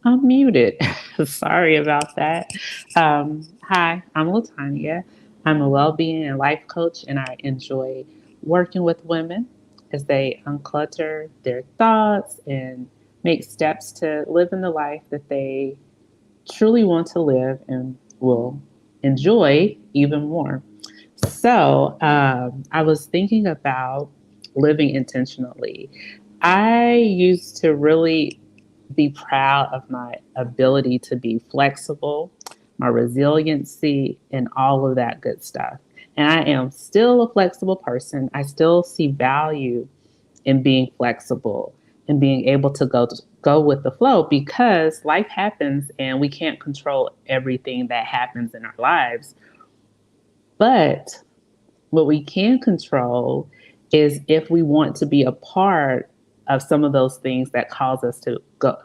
I'm muted. Sorry about that. Hi, I'm Latanya. I'm a well-being and life coach, and I enjoy working with women as they unclutter their thoughts and make steps to live in the life that they truly want to live and will enjoy even more. I was thinking about living intentionally. I used to really be proud of my ability to be flexible, my resiliency, and all of that good stuff. And I am still a flexible person. I still see value in being flexible and being able to go with the flow because life happens and we can't control everything that happens in our lives. But what we can control is if we want to be a part of some of those things that cause us to go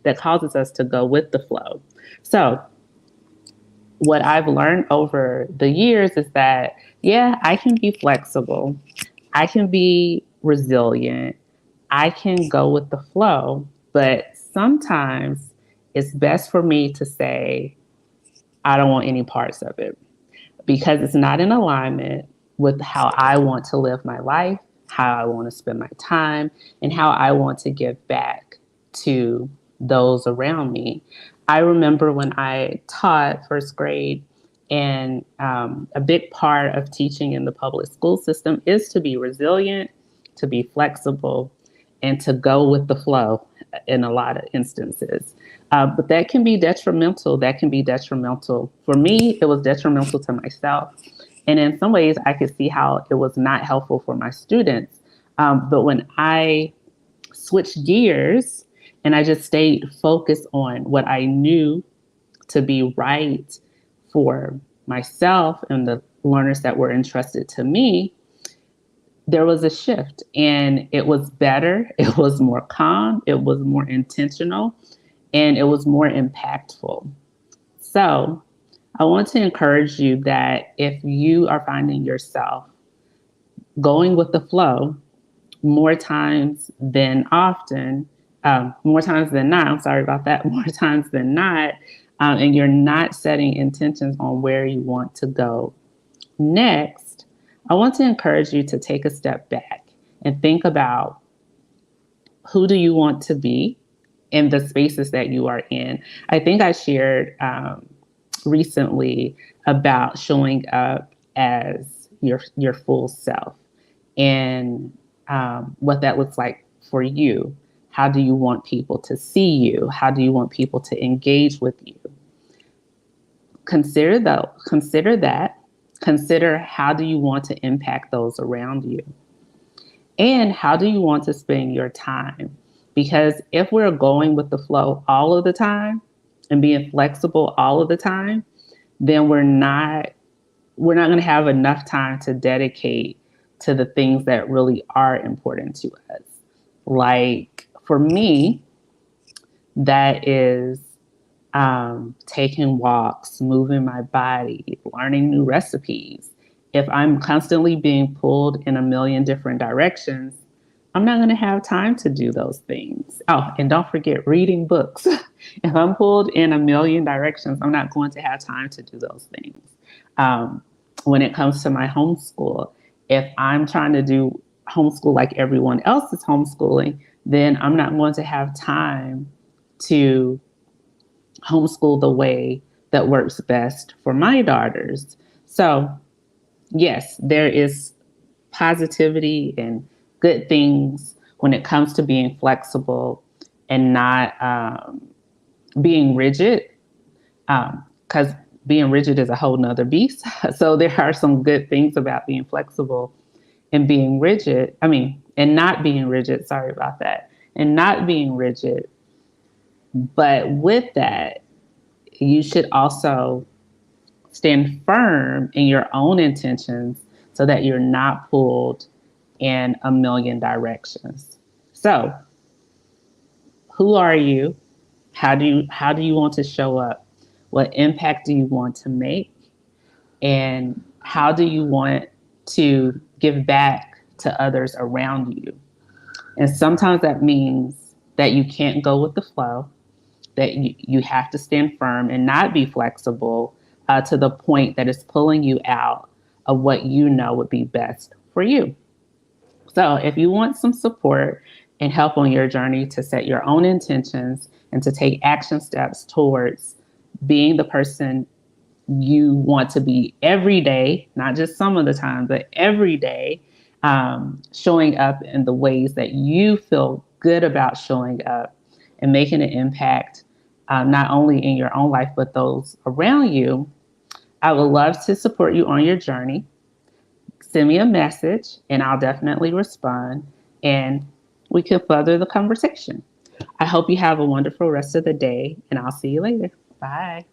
that causes us to go with the flow. So what I've learned over the years is that yeah, I can be flexible, I can be resilient, I can go with the flow, but sometimes it's best for me to say I don't want any parts of it because it's not in alignment with how I want to live my life, how I want to spend my time, and how I want to give back to those around me. I remember when I taught first grade, and a big part of teaching in the public school system is to be resilient, to be flexible, and to go with the flow in a lot of instances. But that can be detrimental. That can be detrimental. For me, it was detrimental to myself. And in some ways, I could see how it was not helpful for my students. But when I switched gears and I just stayed focused on what I knew to be right for myself and the learners that were entrusted to me, there was a shift and it was better. It was more calm. It was more intentional and it was more impactful. So I want to encourage you that if you are finding yourself going with the flow more times than often, more times than not, I'm sorry about that, more times than not, and you're not setting intentions on where you want to go next, I want to encourage you to take a step back and think about who do you want to be in the spaces that you are in. I think I shared recently about showing up as your full self and what that looks like for you. How do you want people to see you? How do you want people to engage with you? Consider that. Consider how do you want to impact those around you? And how do you want to spend your time? Because if we're going with the flow all of the time and being flexible all of the time, then we're not going to have enough time to dedicate to the things that really are important to us. Like for me, that is taking walks, moving my body, learning new recipes. If I'm constantly being pulled in a million different directions, I'm not going to have time to do those things. Oh, and don't forget reading books. If I'm pulled in a million directions, I'm not going to have time to do those things. When it comes to my homeschool, if I'm trying to do homeschool like everyone else is homeschooling, then I'm not going to have time to homeschool the way that works best for my daughters. So, yes, there is positivity and good things when it comes to being flexible and not being rigid, because being rigid is a whole nother beast. So, there are some good things about being flexible and being rigid. And not being rigid. Sorry about that. And not being rigid. But with that, you should also stand firm in your own intentions so that you're not pulled in a million directions. So, who are you? How do you want to show up? What impact do you want to make? And how do you want to give back to others around you? And sometimes that means that you can't go with the flow. that you have to stand firm and not be flexible to the point that it's pulling you out of what you know would be best for you. So if you want some support and help on your journey to set your own intentions and to take action steps towards being the person you want to be every day, not just some of the time, but every day, showing up in the ways that you feel good about showing up and making an impact, not only in your own life, but those around you, I would love to support you on your journey. Send me a message and I'll definitely respond and we can further the conversation. I hope you have a wonderful rest of the day and I'll see you later. Bye.